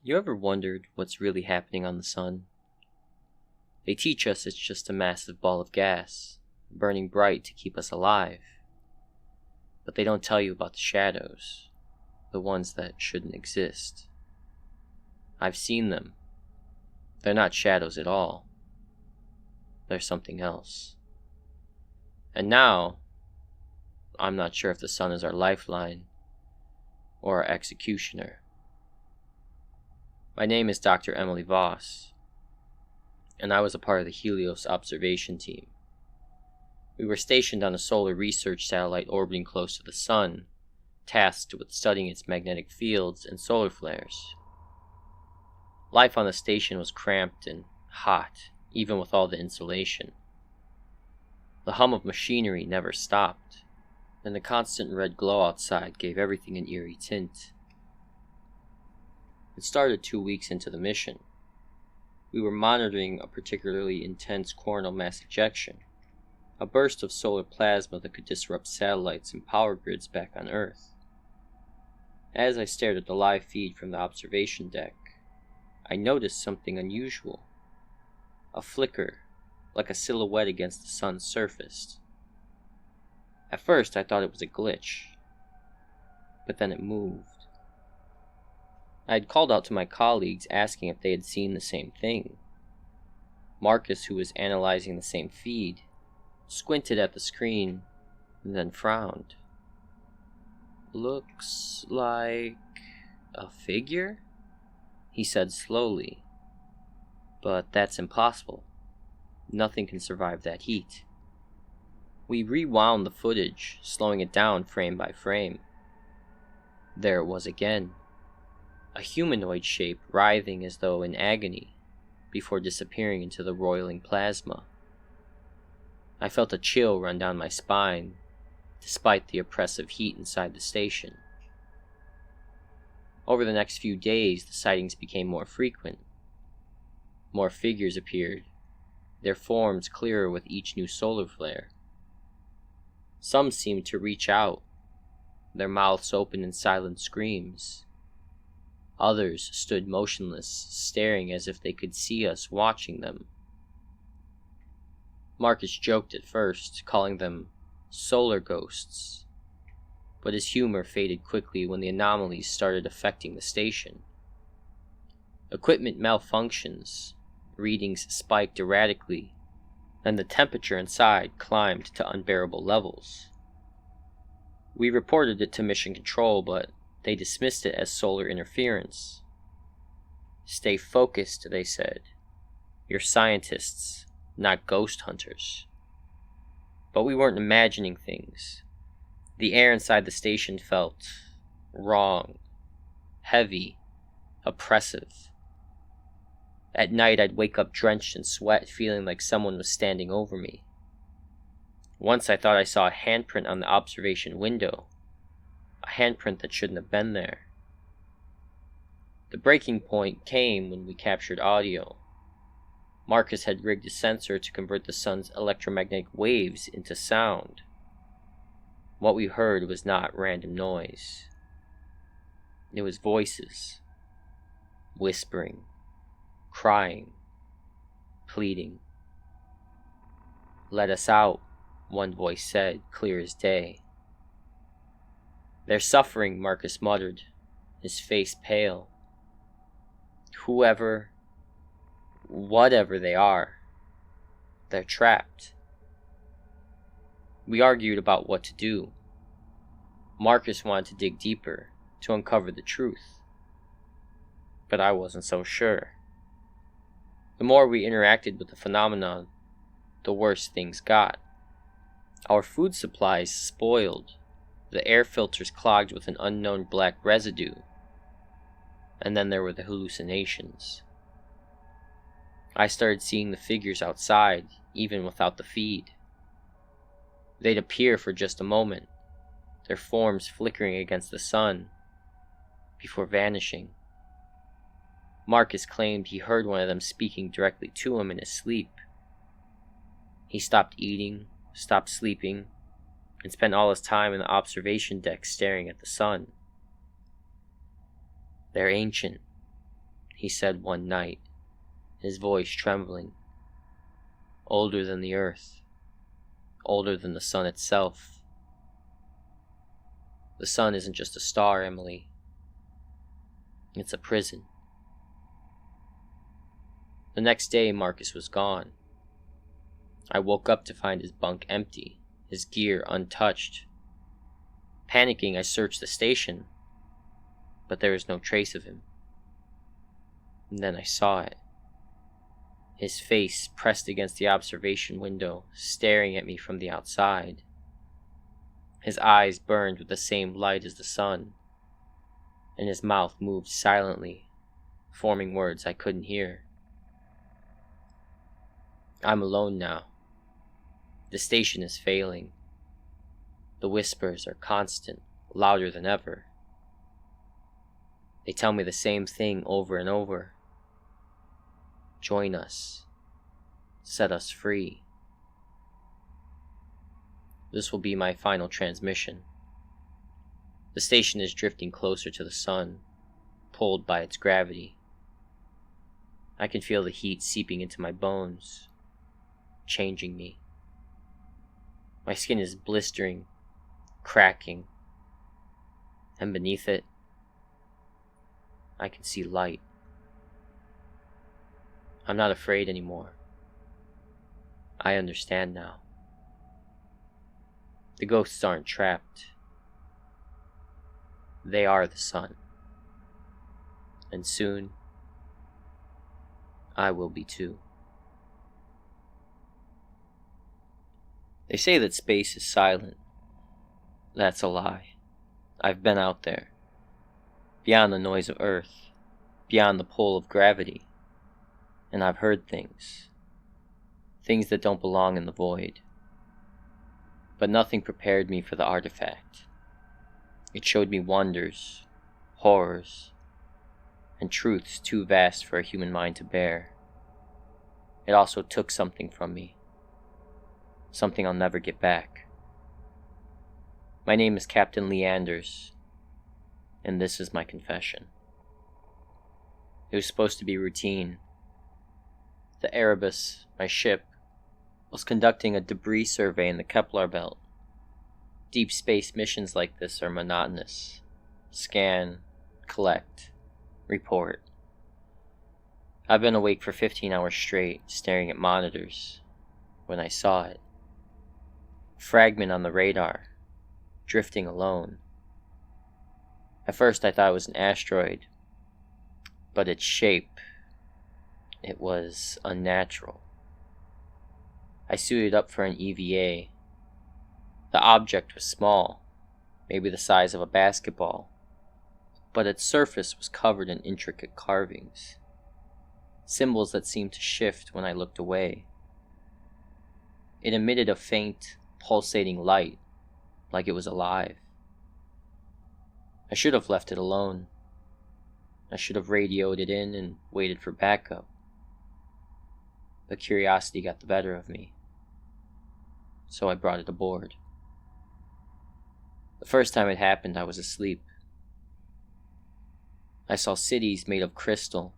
You ever wondered what's really happening on the sun? They teach us it's just a massive ball of gas, burning bright to keep us alive. But they don't tell you about the shadows, the ones that shouldn't exist. I've seen them. They're not shadows at all. They're something else. And now, I'm not sure if the sun is our lifeline or our executioner. My name is Dr. Emily Voss, and I was a part of the Helios observation team. We were stationed on a solar research satellite orbiting close to the sun, tasked with studying its magnetic fields and solar flares. Life on the station was cramped and hot, even with all the insulation. The hum of machinery never stopped, and the constant red glow outside gave everything an eerie tint. It started 2 weeks into the mission. We were monitoring a particularly intense coronal mass ejection, a burst of solar plasma that could disrupt satellites and power grids back on Earth. As I stared at the live feed from the observation deck, I noticed something unusual. A flicker, like a silhouette against the sun's surface. At first I thought it was a glitch, but then it moved. I had called out to my colleagues asking if they had seen the same thing. Marcus, who was analyzing the same feed, squinted at the screen and then frowned. "Looks like a figure?" he said slowly. "But that's impossible. Nothing can survive that heat." We rewound the footage, slowing it down frame by frame. There it was again. A humanoid shape writhing as though in agony, before disappearing into the roiling plasma. I felt a chill run down my spine, despite the oppressive heat inside the station. Over the next few days, the sightings became more frequent. More figures appeared, their forms clearer with each new solar flare. Some seemed to reach out, their mouths open in silent screams. Others stood motionless, staring as if they could see us watching them. Marcus joked at first, calling them solar ghosts, but his humor faded quickly when the anomalies started affecting the station. Equipment malfunctions, readings spiked erratically, and the temperature inside climbed to unbearable levels. We reported it to Mission Control, but they dismissed it as solar interference. "Stay focused," they said. "You're scientists, not ghost hunters." But we weren't imagining things. The air inside the station felt wrong, heavy, oppressive. At night I'd wake up drenched in sweat, feeling like someone was standing over me. Once I thought I saw a handprint on the observation window, a handprint that shouldn't have been there. The breaking point came when we captured audio. Marcus had rigged a sensor to convert the sun's electromagnetic waves into sound. What we heard was not random noise. It was voices, whispering, crying, pleading. "Let us out," one voice said, clear as day. "They're suffering," Marcus muttered, his face pale. Whatever they are, they're trapped." We argued about what to do. Marcus wanted to dig deeper, to uncover the truth. But I wasn't so sure. The more we interacted with the phenomenon, the worse things got. Our food supplies spoiled, the air filters clogged with an unknown black residue, and then there were the hallucinations. I started seeing the figures outside, even without the feed. They'd appear for just a moment, their forms flickering against the sun, before vanishing. Marcus claimed he heard one of them speaking directly to him in his sleep. He stopped eating, stopped sleeping, and spent all his time in the observation deck staring at the sun. "They're ancient," he said one night, his voice trembling. Older than the earth. Older than the sun itself. The sun isn't just a star, Emily. It's a prison. The next day, Marcus was gone. I woke up to find his bunk empty, his gear untouched. Panicking, I searched the station, but there was no trace of him. And then I saw it. His face pressed against the observation window, staring at me from the outside. His eyes burned with the same light as the sun, and his mouth moved silently, forming words I couldn't hear. I'm alone now. The station is failing. The whispers are constant, louder than ever. They tell me the same thing over and over. Join us. Set us free. This will be my final transmission. The station is drifting closer to the sun, pulled by its gravity. I can feel the heat seeping into my bones, changing me. My skin is blistering, cracking, and beneath it, I can see light. I'm not afraid anymore. I understand now. The ghosts aren't trapped. They are the sun. And soon, I will be too. They say that space is silent. That's a lie. I've been out there, beyond the noise of Earth, beyond the pull of gravity, and I've heard things that don't belong in the void. But nothing prepared me for the artifact. It showed me wonders, horrors, and truths too vast for a human mind to bear. It also took something from me, something I'll never get back. My name is Captain Leanders, and this is my confession. It was supposed to be routine. The Erebus, my ship, was conducting a debris survey in the Kepler belt. Deep space missions like this are monotonous. Scan, collect, report. I've been awake for 15 hours straight, staring at monitors, when I saw it. Fragment on the radar, drifting alone. At first I thought it was an asteroid, but its shape, it was unnatural. I suited up for an EVA. The object was small, maybe the size of a basketball, but its surface was covered in intricate carvings, symbols that seemed to shift when I looked away. It emitted a faint, pulsating light, like it was alive. I should have left it alone. I should have radioed it in and waited for backup. But curiosity got the better of me, so I brought it aboard. The first time it happened, I was asleep. I saw cities made of crystal,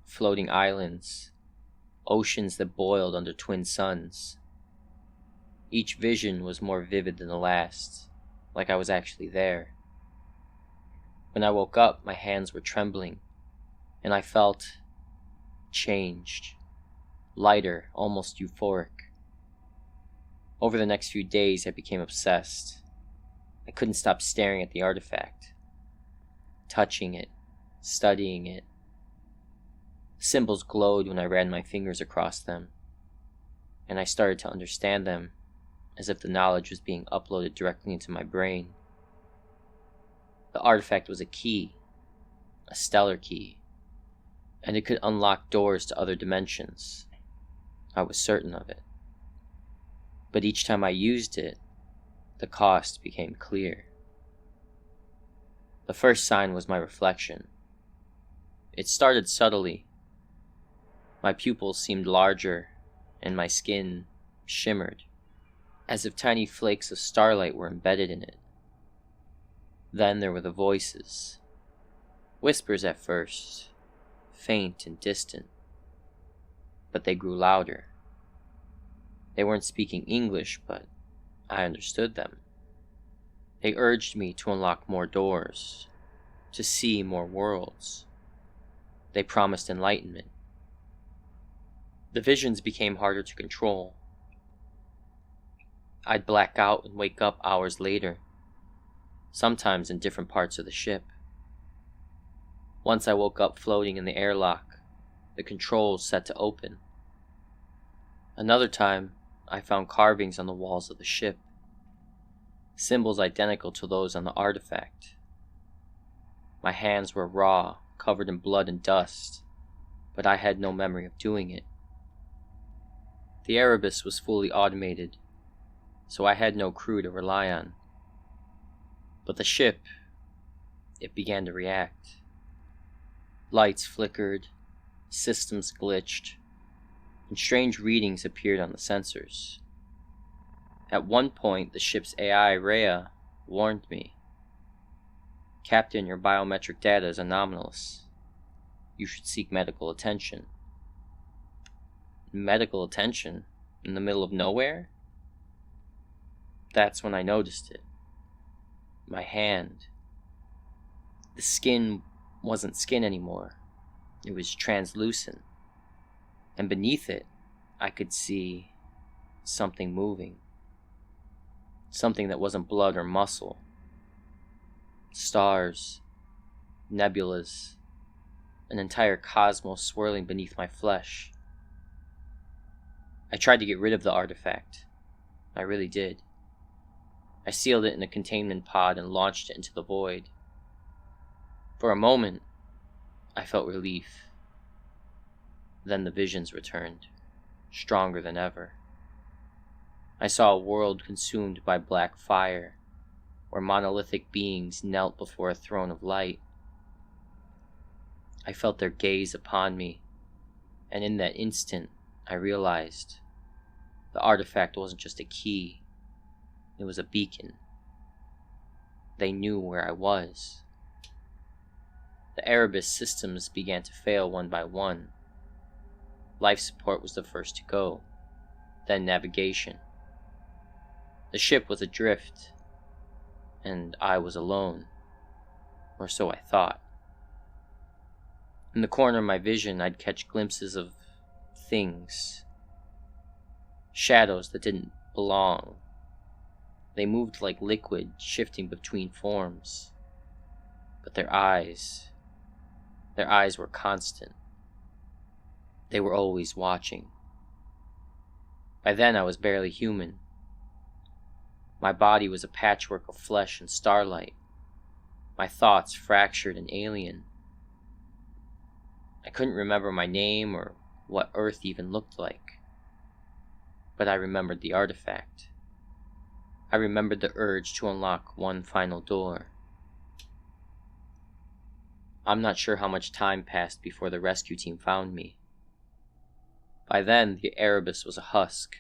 floating islands, oceans that boiled under twin suns. Each vision was more vivid than the last, like I was actually there. When I woke up, my hands were trembling, and I felt changed, lighter, almost euphoric. Over the next few days, I became obsessed. I couldn't stop staring at the artifact, touching it, studying it. The symbols glowed when I ran my fingers across them, and I started to understand them as if the knowledge was being uploaded directly into my brain. The artifact was a key, a stellar key, and it could unlock doors to other dimensions. I was certain of it. But each time I used it, the cost became clear. The first sign was my reflection. It started subtly. My pupils seemed larger, and my skin shimmered, as if tiny flakes of starlight were embedded in it. Then there were the voices. Whispers at first, faint and distant, but they grew louder. They weren't speaking English, but I understood them. They urged me to unlock more doors, to see more worlds. They promised enlightenment. The visions became harder to control. I'd black out and wake up hours later, sometimes in different parts of the ship. Once I woke up floating in the airlock, the controls set to open. Another time, I found carvings on the walls of the ship, symbols identical to those on the artifact. My hands were raw, covered in blood and dust, but I had no memory of doing it. The Erebus was fully automated, so I had no crew to rely on. But the ship, it began to react. Lights flickered, systems glitched, and strange readings appeared on the sensors. At one point, the ship's AI, Rhea, warned me. "Captain, your biometric data is anomalous. You should seek medical attention." Medical attention? In the middle of nowhere? That's when I noticed it. My hand. The skin wasn't skin anymore. It was translucent. And beneath it, I could see something moving. Something that wasn't blood or muscle. Stars, nebulas, an entire cosmos swirling beneath my flesh. I tried to get rid of the artifact. I really did. I sealed it in a containment pod and launched it into the void. For a moment, I felt relief. Then the visions returned, stronger than ever. I saw a world consumed by black fire, where monolithic beings knelt before a throne of light. I felt their gaze upon me, and in that instant, I realized the artifact wasn't just a key, it was a beacon. They knew where I was. The Erebus systems began to fail one by one. Life support was the first to go, then navigation. The ship was adrift, and I was alone, or so I thought. In the corner of my vision, I'd catch glimpses of things, shadows that didn't belong. They moved like liquid, shifting between forms. But their eyes were constant. They were always watching. By then I was barely human. My body was a patchwork of flesh and starlight. My thoughts fractured and alien. I couldn't remember my name or what Earth even looked like. But I remembered the artifact. I remembered the urge to unlock one final door. I'm not sure how much time passed before the rescue team found me. By then, the Erebus was a husk,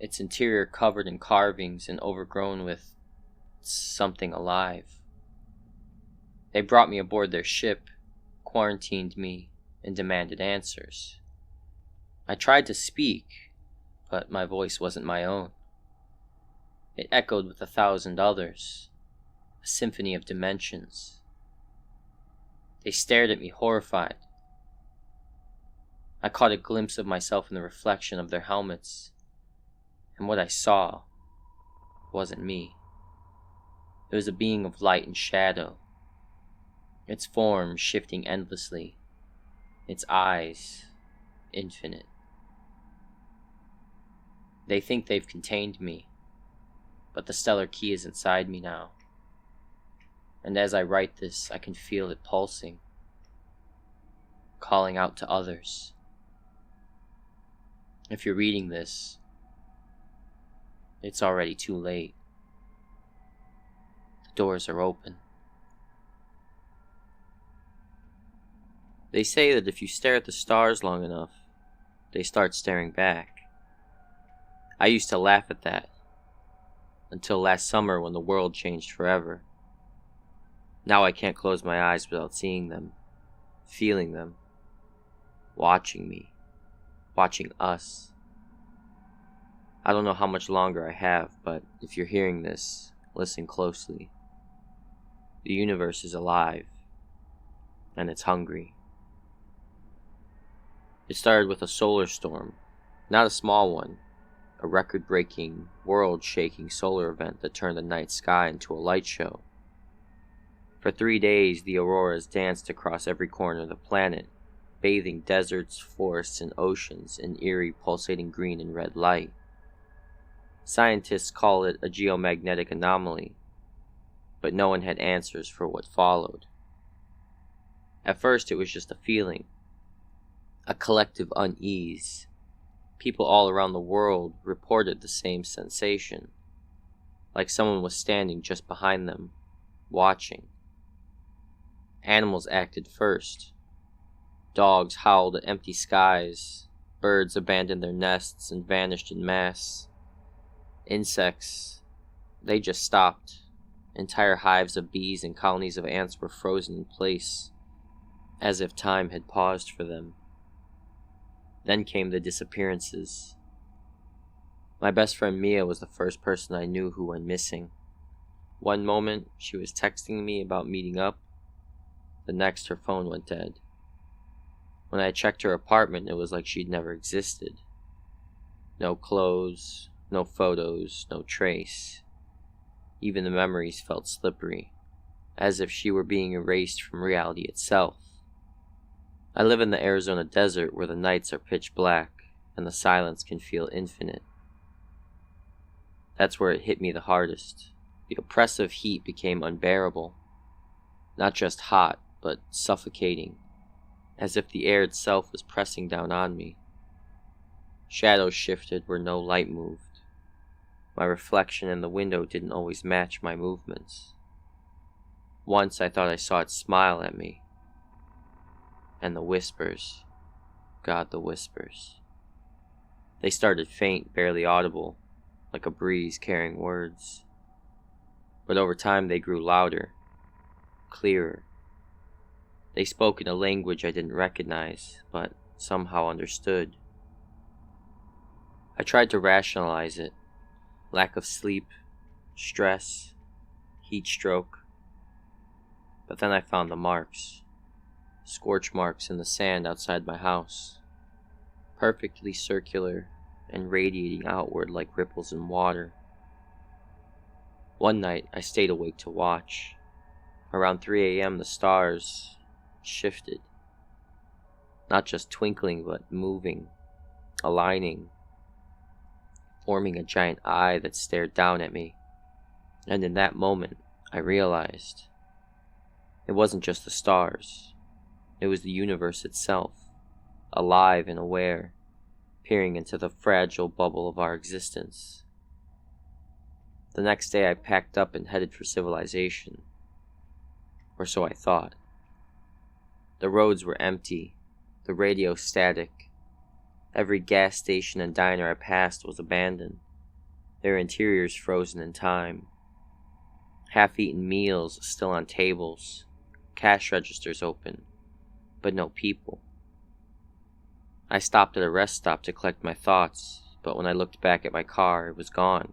its interior covered in carvings and overgrown with something alive. They brought me aboard their ship, quarantined me, and demanded answers. I tried to speak, but my voice wasn't my own. It echoed with 1,000 others, a symphony of dimensions. They stared at me horrified. I caught a glimpse of myself in the reflection of their helmets, and what I saw wasn't me. It was a being of light and shadow, its form shifting endlessly, its eyes infinite. They think they've contained me, but the stellar key is inside me now. And as I write this, I can feel it pulsing, calling out to others. If you're reading this, it's already too late. The doors are open. They say that if you stare at the stars long enough, they start staring back. I used to laugh at that, until last summer when the world changed forever. Now I can't close my eyes without seeing them, feeling them. watching me, watching us. I don't know how much longer I have, but if you're hearing this, listen closely. The universe is alive, and it's hungry. It started with a solar storm, not a small one, a record-breaking, world-shaking solar event that turned the night sky into a light show. For 3 days, the auroras danced across every corner of the planet, bathing deserts, forests, and oceans in eerie, pulsating green and red light. Scientists call it a geomagnetic anomaly, but no one had answers for what followed. At first, it was just a feeling, a collective unease. People all around the world reported the same sensation, like someone was standing just behind them, watching. Animals acted first. Dogs howled at empty skies, birds abandoned their nests and vanished in mass. Insects, they just stopped. Entire hives of bees and colonies of ants were frozen in place, as if time had paused for them. Then came the disappearances. My best friend Mia was the first person I knew who went missing. One moment, she was texting me about meeting up. The next, her phone went dead. When I checked her apartment, it was like she'd never existed. No clothes, no photos, no trace. Even the memories felt slippery, as if she were being erased from reality itself. I live in the Arizona desert where the nights are pitch black and the silence can feel infinite. That's where it hit me the hardest. The oppressive heat became unbearable. Not just hot, but suffocating, as if the air itself was pressing down on me. Shadows shifted where no light moved. My reflection in the window didn't always match my movements. Once I thought I saw it smile at me. And the whispers, God, the whispers. They started faint, barely audible, like a breeze carrying words. But over time they grew louder, clearer. They spoke in a language I didn't recognize, but somehow understood. I tried to rationalize it. Lack of sleep, stress, heat stroke. But then I found the marks. Scorch marks in the sand outside my house, perfectly circular and radiating outward like ripples in water. One night I stayed awake to watch. Around 3 a.m. the stars shifted, not just twinkling but moving, aligning, forming a giant eye that stared down at me. And in that moment I realized it wasn't just the stars. It was the universe itself, alive and aware, peering into the fragile bubble of our existence. The next day I packed up and headed for civilization. Or so I thought. The roads were empty, the radio static. Every gas station and diner I passed was abandoned, their interiors frozen in time. Half-eaten meals still on tables, cash registers open, but no people. I stopped at a rest stop to collect my thoughts, but when I looked back at my car, it was gone.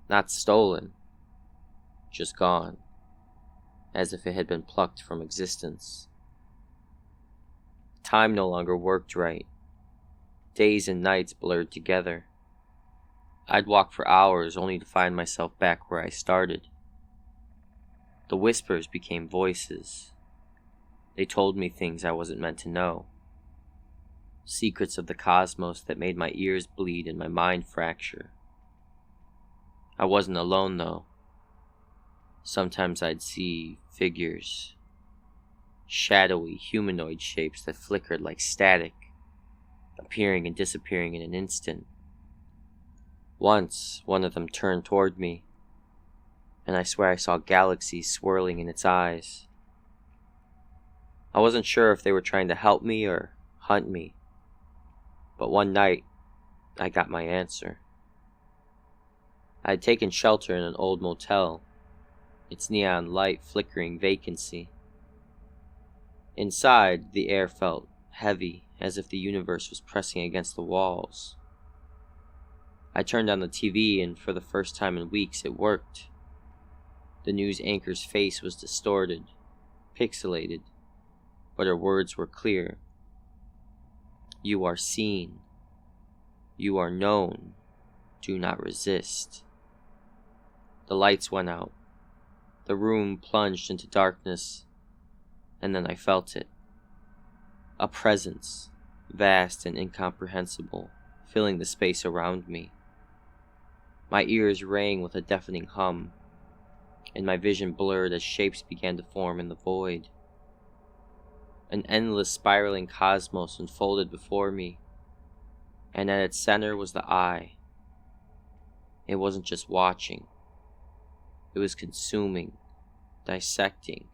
Not stolen, just gone, as if it had been plucked from existence. Time no longer worked right. Days and nights blurred together. I'd walk for hours only to find myself back where I started. The whispers became voices. They told me things I wasn't meant to know. Secrets of the cosmos that made my ears bleed and my mind fracture. I wasn't alone, though. Sometimes I'd see figures, shadowy humanoid shapes that flickered like static, appearing and disappearing in an instant. Once, one of them turned toward me, and I swear I saw galaxies swirling in its eyes. I wasn't sure if they were trying to help me or hunt me, but one night, I got my answer. I had taken shelter in an old motel, its neon light flickering vacancy. Inside, the air felt heavy, as if the universe was pressing against the walls. I turned on the TV, and for the first time in weeks, it worked. The news anchor's face was distorted, pixelated, but her words were clear. You are seen. You are known. Do not resist. The lights went out. The room plunged into darkness, and then I felt it. A presence, vast and incomprehensible, filling the space around me. My ears rang with a deafening hum, and my vision blurred as shapes began to form in the void. An endless spiraling cosmos unfolded before me, and at its center was the eye. It wasn't just watching. It was consuming, dissecting,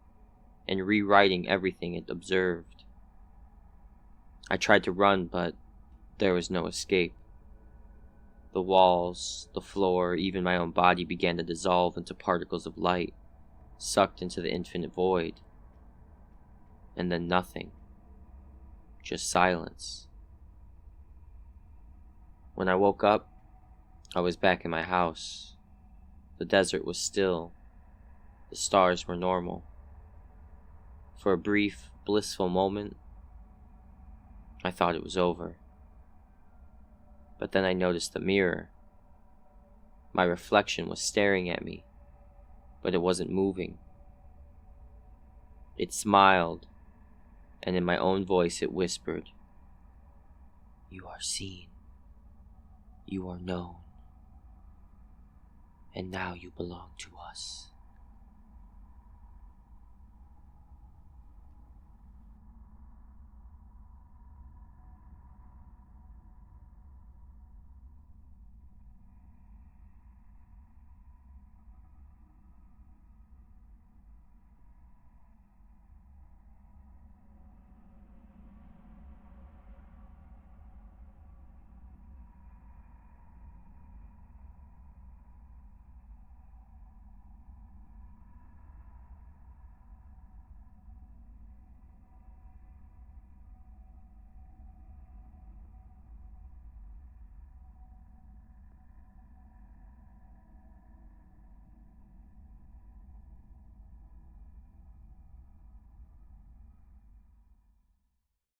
and rewriting everything it observed. I tried to run, but there was no escape. The walls, the floor, even my own body began to dissolve into particles of light, sucked into the infinite void. And then nothing. Just silence. When I woke up, I was back in my house. The desert was still. The stars were normal. For a brief, blissful moment, I thought it was over. But then I noticed the mirror. My reflection was staring at me, but it wasn't moving. It smiled, and in my own voice it whispered, "You are seen. You are known. And now you belong to us."